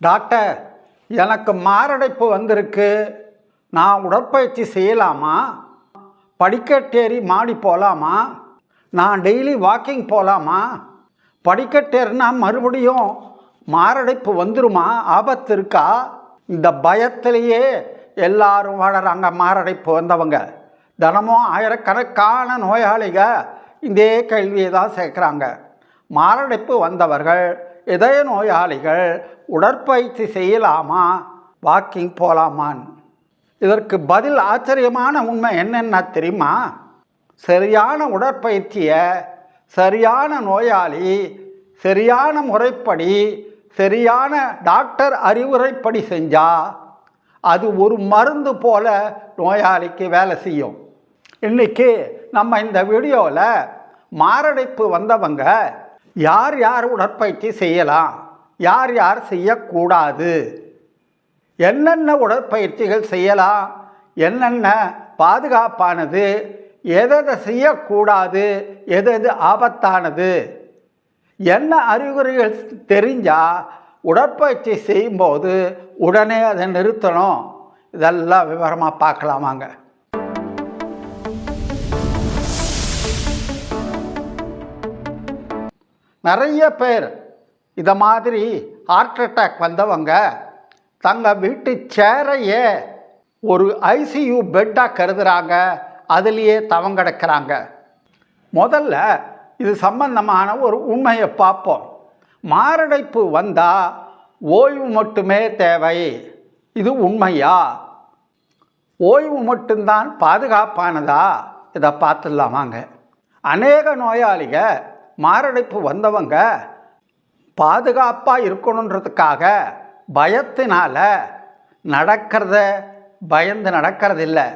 Doctor, எனக்கு மாரடைப்பு வந்திருக்கு. நான் உடற்பயிற்சி செய்யலாமா? படிக்கட்டேறி மாடி போகலாமா? நான் டெய்லி வாக்கிங் போகலாமா? படிக்கட்டேறினா மறுபடியும் மாரடைப்பு வந்துருமா? ஆபத்து இருக்கா? இந்த பயத்திலேயே எல்லாரும் வாழறாங்க. மாரடைப்பு வந்தவங்க தினமும் ஆயிரக்கணக்கான நோயாளிக இதே கேள்வியை தான் சேர்க்குறாங்க. மாரடைப்பு வந்தவர்கள், இதய நோயாளிகள் உடற்பயிற்சி செய்யலாமா, வாக்கிங் போகலாமான்னு. இதற்கு பதில் ஆச்சரியமான உண்மை என்னென்ன தெரியுமா? சரியான உடற்பயிற்சியை சரியான நோயாளி சரியான முறைப்படி சரியான டாக்டர் அறிவுரைப்படி செஞ்சால் அது ஒரு மருந்து போல நோயாளிக்கு வேலை செய்யும். இன்றைக்கி நம்ம இந்த வீடியோவில் மாரடைப்பு வந்தவங்க யார் யார் உடற்பயிற்சி செய்யலாம், யார் யார் செய்யக்கூடாது, என்னென்ன உடற்பயிற்சிகள் செய்யலாம், என்னென்ன பாதுகாப்பானது, எதை செய்யக்கூடாது, எது ஆபத்தானது, என்ன அறிகுறிகள் தெரிஞ்சால் உடற்பயிற்சி செய்யும்போது உடனே அதை நிறுத்தணும், இதெல்லாம் விவரமாக பார்க்கலாமாங்க. நிறைய பேர் இதை மாதிரி ஹார்ட் அட்டாக் வந்தவங்க தங்கள் வீட்டு சேரையே ஒரு ஐசியூ பெட்டாக கருதுகிறாங்க, அதுலேயே தவங்கடக்கிறாங்க. முதல்ல இது சம்பந்தமான ஒரு உண்மையை பார்ப்போம். மாரடைப்பு வந்தால் ஓய்வு மட்டுமே தேவை. இது உண்மையா? ஓய்வு மட்டும்தான் பாதுகாப்பானதா? இதை பார்த்துடலாமாங்க. அநேக நோயாளிக மாரடைப்பு வந்தவங்க பாதுகாப்பாக இருக்கணுன்றதுக்காக பயத்தினால பயந்து நடக்கிறதில்லை,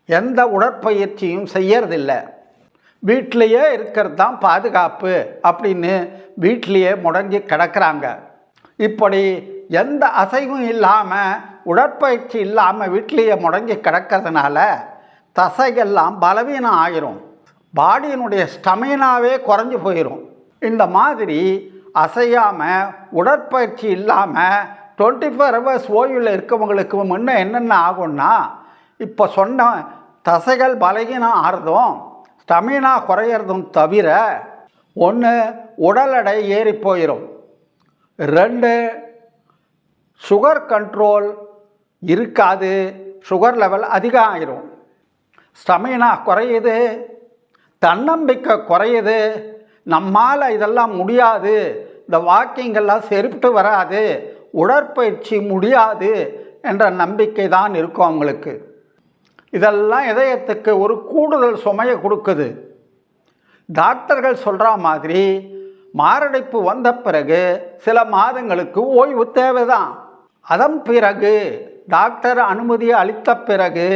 எந்த உடற்பயிற்சியும் செய்யறதில்லை. வீட்டிலையே இருக்கிறது தான் பாதுகாப்பு அப்படின்னு வீட்டிலையே முடங்கி கிடக்கிறாங்க. இப்படி எந்த அசைவும் இல்லாமல் உடற்பயிற்சி இல்லாமல் வீட்டிலையே முடங்கி கிடக்கிறதுனால தசைகள்லாம் பலவீனம் ஆகிரும், பாடியினுடைய ஸ்டமினாவே குறைஞ்சி போயிடும். இந்த மாதிரி அசையாமல் உடற்பயிற்சி இல்லாமல் 24 hours ஓய்வில் இருக்கவங்களுக்கு முன்னே என்னென்ன ஆகும்னா, இப்போ சொன்ன தசைகள் பலகீனம் ஆகிறதும் ஸ்டமினா குறையிறதும் தவிர, ஒன்று உடல் எடை ஏறி போயிடும், 2 சுகர் கண்ட்ரோல் இருக்காது, சுகர் லெவல் அதிகம் ஆகிரும், ஸ்டமினா குறையுது, தன்னம்பிக்கை குறையுது, நம்மால் இதெல்லாம் முடியாது, இந்த வாக்கிங்கெல்லாம் சரிப்பட்டு வராது, உடற்பயிற்சி முடியாது என்ற நம்பிக்கை தான் இருக்கும் அவங்களுக்கு. இதெல்லாம் இதயத்துக்கு ஒரு கூடுதல் சுமையை கொடுக்குது. டாக்டர்கள் சொல்கிற மாதிரி மாரடைப்பு வந்த பிறகு சில மாதங்களுக்கு ஓய்வு தேவைதான். அதன் பிறகு டாக்டர் அனுமதியை அளித்த பிறகு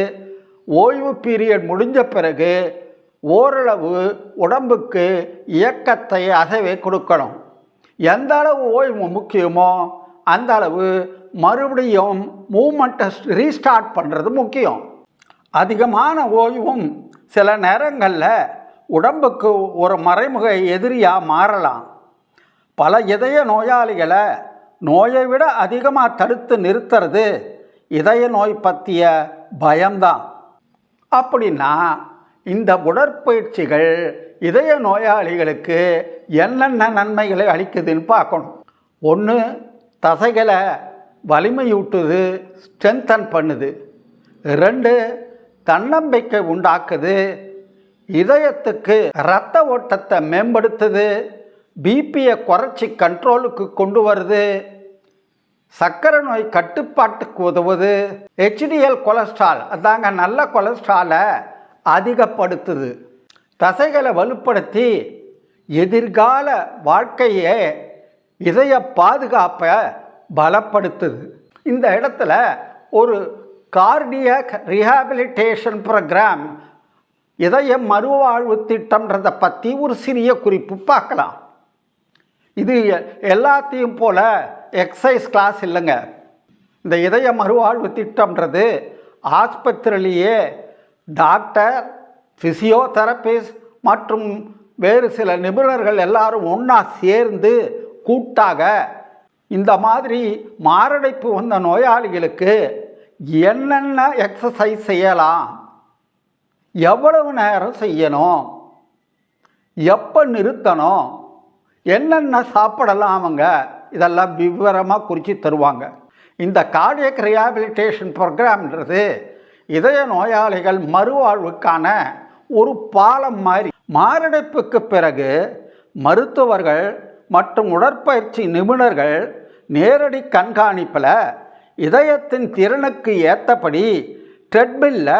ஓய்வு பீரியட் முடிஞ்ச பிறகு ஓரளவு உடம்புக்கு இயக்கத்தை அசைவை கொடுக்கணும். எந்த அளவு ஓய்வு முக்கியமோ அந்த அளவு மறுபடியும் மூமெண்ட்டை ரீஸ்டார்ட் பண்ணுறது முக்கியம். அதிகமான ஓய்வும் சில நேரங்களில் உடம்புக்கு ஒரு மறைமுக எதிரியாக மாறலாம். பல இதய நோயாளிகளை நோயை விட அதிகமாக தடுத்து நிறுத்துறது இதய நோய் பற்றிய பயம்தான். அப்படின்னா இந்த உடற்பயிற்சிகள் இதய நோயாளிகளுக்கு என்னென்ன நன்மைகளை அளிக்குதுன்னு பார்க்கணும். ஒன்று, தசைகளை வலிமையூட்டுது, ஸ்ட்ரென்தன் பண்ணுது. 2, தன்னம்பிக்கை உண்டாக்குது, இதயத்துக்கு இரத்த ஓட்டத்தை மேம்படுத்துது, பிபியை குறைச்சி கண்ட்ரோலுக்கு கொண்டு வருது, சர்க்கரை நோய் கட்டுப்பாட்டுக்கு உதவுது, HDL கொலஸ்ட்ரால் அதாங்க நல்ல கொலஸ்ட்ராலை அதிகப்படுத்துது, தசைகளை வலுப்படுத்தி எதிர்கால வாழ்க்கையே இதய பாதுகாப்பை பலப்படுத்துது. இந்த இடத்துல ஒரு கார்டியக் ரீஹாபிலிட்டேஷன் ப்ரோக்ராம், இதய மறுவாழ்வு திட்டம்ன்றதை பற்றி ஒரு சிறிய குறிப்பு பார்க்கலாம். இது எல்லாத்தையும் போல எக்ஸசைஸ் கிளாஸ் இல்லைங்க. இந்த இதய மறுவாழ்வு திட்டம்ன்றது ஆஸ்பத்திரியிலேயே டாக்டர், ஃபிசியோதெரபிஸ்ட் மற்றும் வேறு சில நிபுணர்கள் எல்லாரும் ஒன்றா சேர்ந்து கூட்டாக இந்த மாதிரி மாரடைப்பு வந்த நோயாளிகளுக்கு என்னென்ன எக்ஸசைஸ் செய்யலாம், எவ்வளவு நேரம் செய்யணும், எப்போ நிறுத்தணும், என்னென்ன சாப்பிடலாம், அவங்க இதெல்லாம் விவரமாக குறித்து தருவாங்க. இந்த கார்டியக் ரிஹாபிலிட்டேஷன் ப்ரோக்ராம்ன்றது இதய நோயாளிகள் மறுவாழ்வுக்கான ஒரு பாலம் மாதிரி. மாரடைப்புக்கு பிறகு மருத்துவர்கள் மற்றும் உடற்பயிற்சி நிபுணர்கள் நேரடி கண்காணிப்பில் இதயத்தின் திறனுக்கு ஏற்றபடி ட்ரெட்மில்ல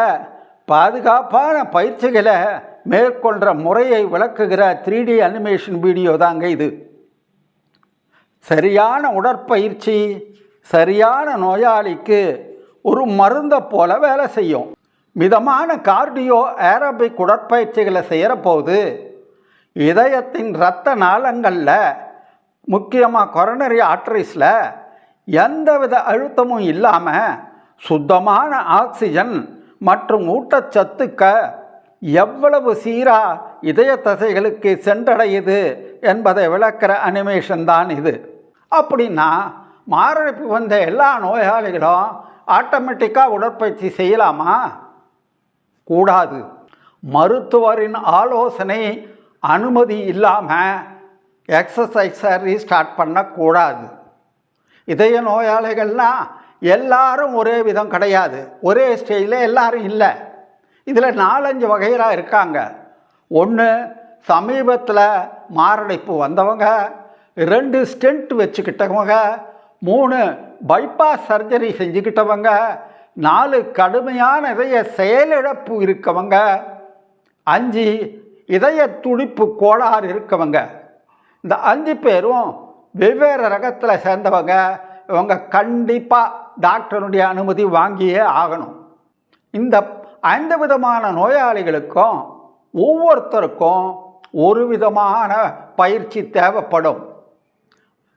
பாதுகாப்பான பயிற்சிகளை மேற்கொள்கிற முறையை விளக்குகிற 3D அனிமேஷன் வீடியோ தாங்க இது. சரியான உடற்பயிற்சி சரியான நோயாளிக்கு ஒரு மருந்தை போல வேலை செய்யும். மிதமான கார்டியோ ஏரோபிக் உடற்பயிற்சிகளை செய்கிற போது இதயத்தின் இரத்த நாளங்களில் முக்கியமாக கொரோனரி ஆர்டரிஸில் எந்தவித அழுத்தமும் இல்லாமல் சுத்தமான ஆக்சிஜன் மற்றும் ஊட்டச்சத்துக்க எவ்வளவு சீராக இதய தசைகளுக்கு சென்றடையுது என்பதை விளக்கிற அனிமேஷன் தான் இது. அப்படின்னா மாரடைப்பு வந்த எல்லா நோயாளிகளும் ஆட்டோமேட்டிக்காக உடற்பயிற்சி செய்யலாமா? கூடாது. மருத்துவரின் ஆலோசனை அனுமதி இல்லாமல் எக்ஸசைஸை ரீஸ்டார்ட் பண்ணக்கூடாது. இதய நோயாளிகள்னால் எல்லாரும் ஒரே விதம் கிடையாது, ஒரே ஸ்டேஜில் எல்லாரும் இல்லை. இதில் 4-5 வகையாக இருக்காங்க. ஒன்று, சமீபத்தில் மாரடைப்பு வந்தவங்க, 2 ஸ்டென்ட் வச்சுக்கிட்டவங்க, 3 பைபாஸ் சர்ஜரி செஞ்சுக்கிட்டவங்க, 4 கடுமையான இதய செயலிழப்பு இருக்கவங்க, 5 இதய துடிப்பு கோளாறு இருக்கவங்க. இந்த 5 பேரும் வெவ்வேறு ரகத்தில் சேர்ந்தவங்க. இவங்க கண்டிப்பாக டாக்டருடைய அனுமதி வாங்கியே ஆகணும். இந்த 5 விதமான நோயாளிகளுக்கும் ஒவ்வொருத்தருக்கும் ஒரு விதமான பயிற்சி தேவைப்படும்.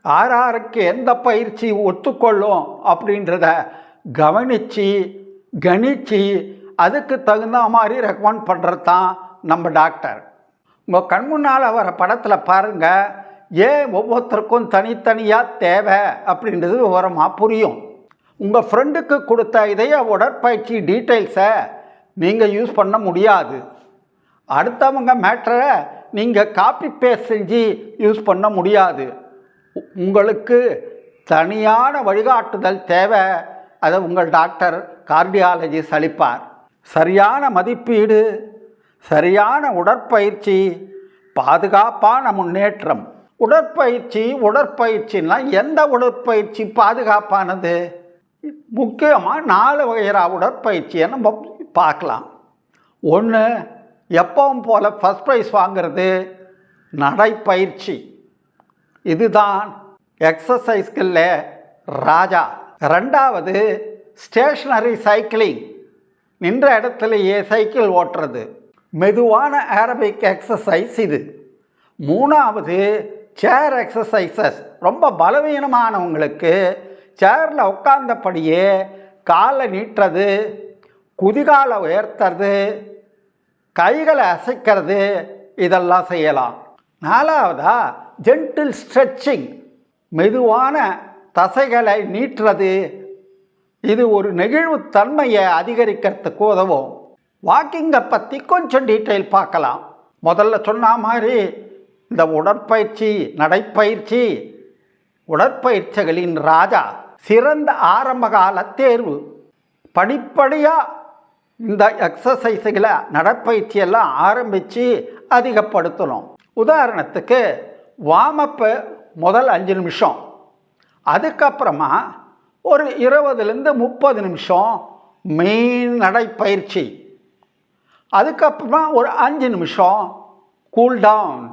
யாருக்கு எந்த பயிற்சி ஒத்துக்கொள்ளும் அப்படின்றத கணித்து அதுக்கு தகுந்த மாதிரி ரெக்கமெண்ட் பண்ணுறது தான் நம்ம டாக்டர். உங்கள் கண் முன்னால் வர படத்தில் பாருங்கள், ஏன் ஒவ்வொருத்தருக்கும் தனித்தனியாக தேவை அப்படின்றது விவரமாக புரியும். உங்கள் ஃப்ரெண்டுக்கு கொடுத்த இதய உடற்பயிற்சி டீட்டெயில்ஸை நீங்கள் யூஸ் பண்ண முடியாது. அடுத்தவங்க மேட்டரை நீங்கள் காப்பி பேஸ்ட் செஞ்சு யூஸ் பண்ண முடியாது. உங்களுக்கு தனியான வழிகாட்டுதல் தேவை. அதை உங்கள் டாக்டர் கார்டியாலஜிஸ்ட் அளிப்பார். சரியான மதிப்பீடு, சரியான உடற்பயிற்சி, பாதுகாப்பான முன்னேற்றம். உடற்பயிற்சின்னா எந்த உடற்பயிற்சி பாதுகாப்பானது? முக்கியமாக 4 வகையான உடற்பயிற்சியை நம்ம பார்க்கலாம். ஒன்று, எப்பவும் போல் ஃபஸ்ட் ப்ரைஸ் வாங்கிறது நடைப்பயிற்சி. இதுதான் எக்ஸசைஸ்களில் ராஜா. 2வது ஸ்டேஷ்னரி சைக்கிளிங், நின்ற இடத்துலையே சைக்கிள் ஓட்டுறது, மெதுவான ஏரோபிக் எக்ஸசைஸ் இது. 3வது சேர் எக்ஸசைசஸ். ரொம்ப பலவீனமானவங்களுக்கு சேரில் உட்கார்ந்தபடியே காலை நீட்டுறது, குதிகாலை உயர்த்துறது, கைகளை அசைக்கிறது, இதெல்லாம் செய்யலாம். 4வதா ஜென்டில் ஸ்ட்ரெச்சிங், மெதுவான தசைகளை நீட்டுறது. இது ஒரு நெகிழ்வுத்தன்மையை அதிகரிக்கிறதுக்கு உதவும். வாக்கிங்கை பற்றி கொஞ்சம் டீட்டெயில் பார்க்கலாம். முதல்ல சொன்ன மாதிரி இந்த நடைப்பயிற்சி உடற்பயிற்சிகளின் ராஜா. சிறந்த ஆரம்பகால தேர்வு. படிப்படியாக இந்த எக்ஸசைஸுகளை நடைப்பயிற்சியெல்லாம் ஆரம்பித்து அதிகப்படுத்தணும். உதாரணத்துக்கு வார்மப்பு முதல் 5 நிமிஷம், அதுக்கப்புறமா ஒரு 20-30 நிமிஷம் மெயின் நடைப்பயிற்சி, அதுக்கப்புறமா ஒரு 5 நிமிஷம் கூல்டவுன்.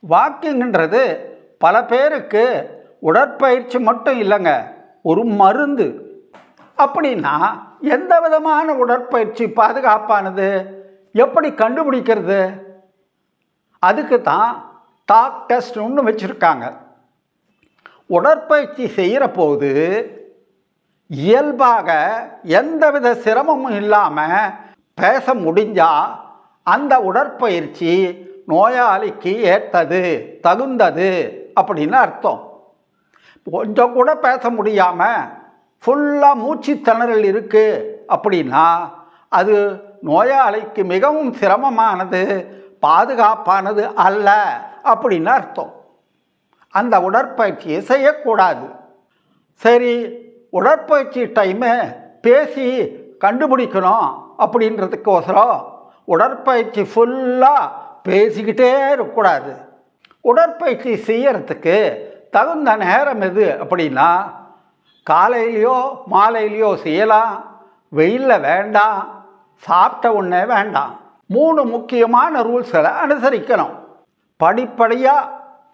வாக்கிங்ன்றது பல பேருக்கு உடற்பயிற்சி மட்டும் இல்லைங்க, ஒரு மருந்து. அப்படின்னா எந்த விதமான உடற்பயிற்சி பாதுகாப்பானது, எப்படி கண்டுபிடிக்கிறது? அதுக்கு தான் டாக் டெஸ்ட் ஒன்று வச்சுருக்காங்க. உடற்பயிற்சி செய்கிற போது இயல்பாக எந்தவித சிரமமும் இல்லாமல் பேச முடிஞ்சால் அந்த உடற்பயிற்சி நோயாளிக்கு ஏற்றது, தகுந்தது அப்படின்னு அர்த்தம். கொஞ்சம் கூட பேச முடியாமல் ஃபுல்லாக மூச்சு திணறல் இருக்குது அப்படின்னா அது நோயாளிக்கு மிகவும் சிரமமானது, பாதுகாப்பானது அல்ல அப்படின்னு அர்த்தம். அந்த உடற்பயிற்சியை செய்யக்கூடாது. சரி, உடற்பயிற்சி டைமை பேசி கண்டுபிடிக்கணும் அப்படின்றதுக்கோசரம் உடற்பயிற்சி ஃபுல்லாக பேசிக்கிட்டே இருக்கக்கூடாது. உடற்பயிற்சி செய்யறதுக்கு தகுந்த நேரம் எது அப்படின்னா காலையிலையோ மாலையிலையோ செய்யலாம், வெயிலில் வேண்டாம், சாப்பிட்ட உடனே வேண்டாம். 3 முக்கியமான ரூல்ஸ்களை அனுசரிக்கணும். படிப்படியாக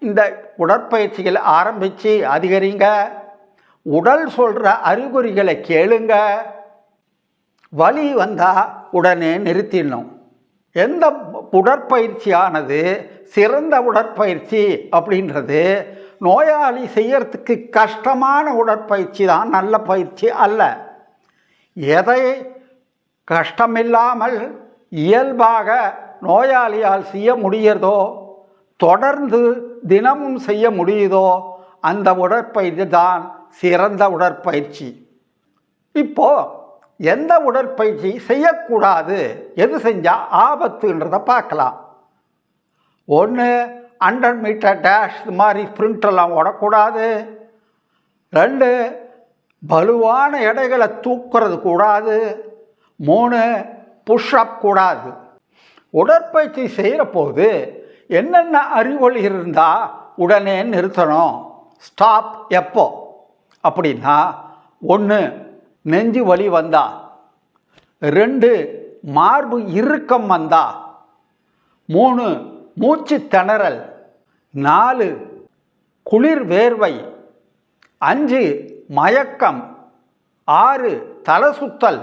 இந்த உடற்பயிற்சிகளை ஆரம்பித்து அதிகரிங்க. உடல் சொல்கிற அறிகுறிகளை கேளுங்க. வலி வந்தால் உடனே நிறுத்திடணும். எந்த உடற்பயிற்சியானது சிறந்த உடற்பயிற்சி அப்படின்றது நோயாளி செய்யறதுக்கு கஷ்டமான உடற்பயிற்சி தான், நல்ல பயிற்சி அல்ல. எதை கஷ்டமில்லாமல் இயல்பாக நோயாளியால் செய்ய முடியறதோ, தொடர்ந்து தினமும் செய்ய முடியுதோ அந்த உடற்பயிற்சி தான் சிறந்த உடற்பயிற்சி. இப்போது எந்த உடற்பயிற்சி செய்யக்கூடாது, எது செஞ்சால் ஆபத்துன்றதை பார்க்கலாம். 1, 100 மீட்டர் டேஷ் இது மாதிரி ஸ்ப்ரிண்டெல்லாம் ஓடக்கூடாது. 2, பலுவான எடைகளை தூக்குறது கூடாது. 3, புஷ்அப் கூடாது. உடற்பயிற்சி செய்கிற போது என்னென்ன அறிகுறி இருந்தால் உடனே நிறுத்தணும். ஸ்டாப் எப்போ அப்படின்னா 1, நெஞ்சு வலி வந்தா. 2, மார்பு இறுக்கம் வந்தா. 3, மூச்சு திணறல். 4, குளிர் வேர்வை. 5, மயக்கம். 6, தலை சுத்தல்.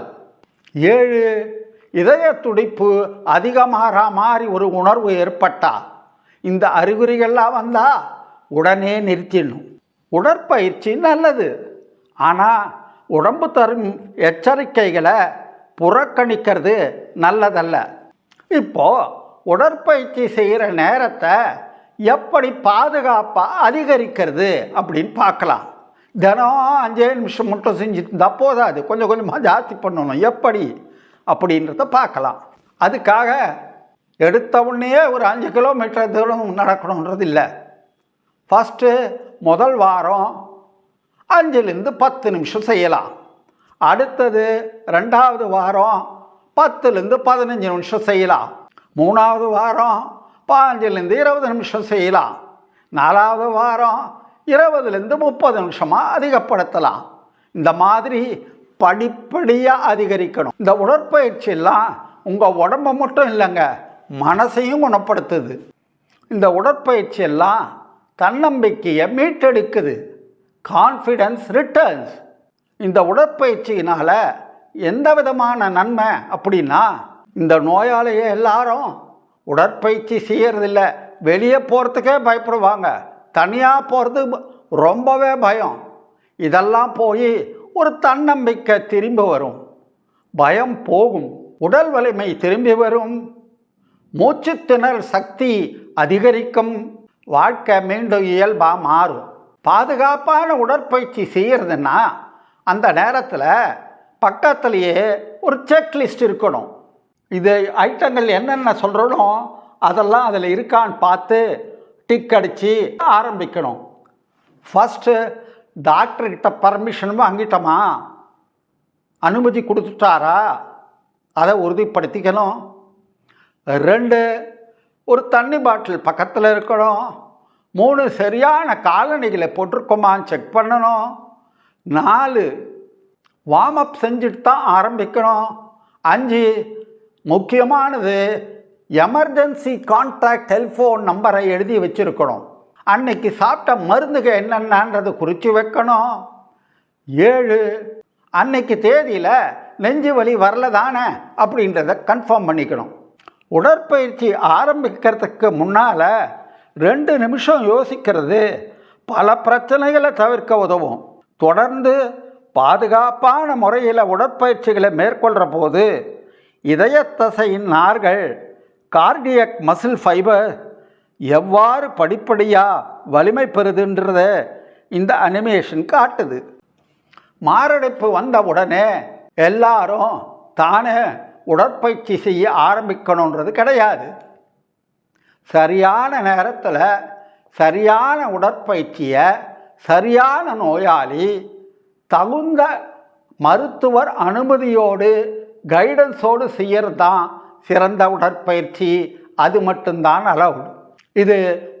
7, இதய துடிப்பு அதிகமாகிற மாதிரி ஒரு உணர்வு ஏற்பட்டா. இந்த அறிகுறிகள்லாம் வந்தால் உடனே நிறுத்திடணும். உடற்பயிற்சி நல்லது, ஆனால் உடம்பு தரும் எச்சரிக்கைகளை புறக்கணிக்கிறது நல்லதல்ல. இப்போது உடற்பயிற்சி செய்கிற நேரத்தை எப்படி பாதுகாப்பாக அதிகரிக்கிறது அப்படின்னு பார்க்கலாம். தினம் 5 நிமிஷம் மட்டும் செஞ்சுட்டு இருந்தால் போதாது, கொஞ்சம் கொஞ்சமாக ஜாஸ்தி பண்ணணும். எப்படி அப்படின்றத பார்க்கலாம். அதுக்காக எடுத்த உடனே ஒரு 5 கிலோமீட்டர் தூரம் நடக்கணுன்றது இல்லை. ஃபஸ்ட்டு முதல் வாரம் 5லேருந்து 10 நிமிஷம் செய்யலாம். அடுத்தது 2வது வாரம் 10லேருந்து 15 நிமிஷம் செய்யலாம். 3வது வாரம் 15லேருந்து 20 நிமிஷம் செய்யலாம். 4வது வாரம் 20லேருந்து 30 நிமிஷமாக அதிகப்படுத்தலாம். இந்த மாதிரி படிப்படியாக அதிகரிக்கணும். இந்த உடற்பயிற்சியெல்லாம் உங்கள் உடம்பை மட்டும் இல்லைங்க, மனசையும் குணப்படுத்துது. இந்த உடற்பயிற்சியெல்லாம் தன்னம்பிக்கையை மீட்டெடுக்குது. Confidence returns. இந்த உடற்பயிற்சியினால் எந்த விதமான நன்மை அப்படின்னா, இந்த நோயாளியை எல்லாரும் உடற்பயிற்சி செய்யறதில்ல, வெளியே போகிறதுக்கே பயப்படுவாங்க, தனியாக போகிறது ரொம்பவே பயம். இதெல்லாம் போய் ஒரு தன்னம்பிக்கை திரும்பி வரும், பயம் போகும், உடல் வலிமை திரும்பி வரும், மூச்சு திணறல் சக்தி அதிகரிக்கும், வாழ்க்கை மீண்டும் இயல்பாக மாறும். பாதுகாப்பான உடற்பயிற்சி செய்கிறதுன்னா அந்த நேரத்தில் பக்கத்துலேயே ஒரு செக்லிஸ்ட் இருக்கணும். இது ஐட்டங்கள் என்னென்ன சொல்கிறோனோ அதெல்லாம் அதில் இருக்கான்னு பார்த்து டிக் அடித்து ஆரம்பிக்கணும். ஃபஸ்ட்டு டாக்டர்கிட்ட பர்மிஷன் வாங்கிட்டோமா, அனுமதி கொடுத்துட்டாரா, அதை உறுதிப்படுத்திக்கணும். 2, ஒரு தண்ணி பாட்டில் பக்கத்தில் இருக்கணும். 3, சரியான காலணிகளை போட்டிருக்கோமான்னு செக் பண்ணணும். 4, வார்ம் அப் செஞ்சுட்டு தான் ஆரம்பிக்கணும். 5, முக்கியமானது எமர்ஜென்சி கான்டாக்ட் டெலிஃபோன் நம்பரை எழுதி வச்சுருக்கணும். அன்னைக்கு சாப்பிட்ட மருந்துக என்னென்னன்றது குறித்து வைக்கணும். 7, அன்னைக்கு தேதியில் நெஞ்சு வலி வரல தானே அப்படின்றத கன்ஃபார்ம் பண்ணிக்கணும். உடற்பயிற்சி ஆரம்பிக்கிறதுக்கு முன்னால் 2 நிமிஷம் யோசிக்கிறது பல பிரச்சனைகளை தவிர்க்க உதவும். தொடர்ந்து பாதுகாப்பான முறையில் உடற்பயிற்சிகளை மேற்கொள்கிற போது இதய தசையின் நார்கள், கார்டியக் மசில் ஃபைபர் எவ்வாறு படிப்படியாக வலிமை பெறுதுன்றதை இந்த அனிமேஷன் காட்டுது. மாரடைப்பு வந்த உடனே எல்லாரும் தானே உடற்பயிற்சி செய்ய ஆரம்பிக்கணுன்றது கிடையாது. சரியான நேரத்தில் சரியான உடற்பயிற்சியை சரியான நோயாளி தகுந்த மருத்துவர் அனுமதியோடு கைடன்ஸோடு செய்கிறது தான் சிறந்த உடற்பயிற்சி. அது மட்டும்தான் அலவுட். இது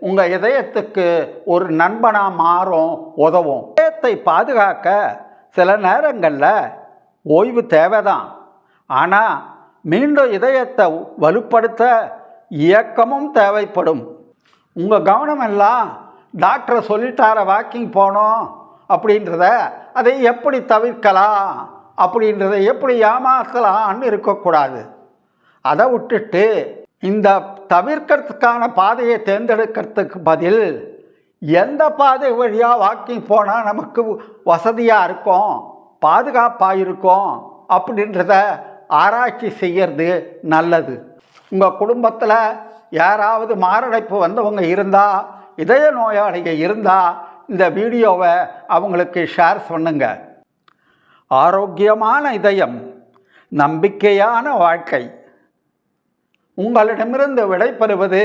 உங்கள் இதயத்துக்கு ஒரு நண்பனாக மாறும், உதவும். இதயத்தை பாதுகாக்க சில நேரங்களில் ஓய்வு தேவைதான். ஆனால் மீண்டும் இதயத்தை வலுப்படுத்த இயக்கமும் தேவைப்படும். உங்கள் கவனம் எல்லாம் டாக்டரை சொல்லிட்டார வாக்கிங் போனோம் அப்படின்றத அதை எப்படி தவிர்க்கலாம் அப்படின்றத எப்படி ஏமாற்றலான்னு இருக்கக்கூடாது. அதை விட்டுட்டு இந்த தவிர்க்கிறதுக்கான பாதையை தேர்ந்தெடுக்கிறதுக்கு பதில் எந்த பாதை வழியாக வாக்கிங் போனால் நமக்கு வசதியாக இருக்கும், பாதுகாப்பாக இருக்கும் அப்படின்றத ஆராய்ச்சி செய்கிறது நல்லது. உங்கள் குடும்பத்தில் யாராவது மாரடைப்பு வந்தவங்க இருந்தால், இதய நோயாளிகள் இருந்தால் இந்த வீடியோவை அவங்களுக்கு ஷேர் பண்ணுங்க. ஆரோக்கியமான இதயம், நம்பிக்கையான வாழ்க்கை. உங்களிடமிருந்து விடைபெறுவது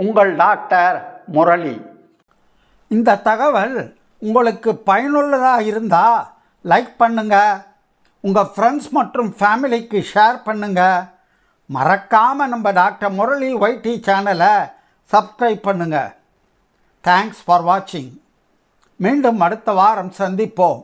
உங்கள் டாக்டர் முரளி. இந்த தகவல் உங்களுக்கு பயனுள்ளதாக இருந்தால் லைக் பண்ணுங்கள், உங்கள் ஃப்ரெண்ட்ஸ் மற்றும் ஃபேமிலிக்கு ஷேர் பண்ணுங்கள். மறக்காமல் நம்ம டாக்டர் முரளி ஒய்டி சேனலை சப்ஸ்கிரைப் பண்ணுங்கள். தேங்க்ஸ் ஃபார் வாட்சிங். மீண்டும் அடுத்த வாரம் சந்திப்போம்.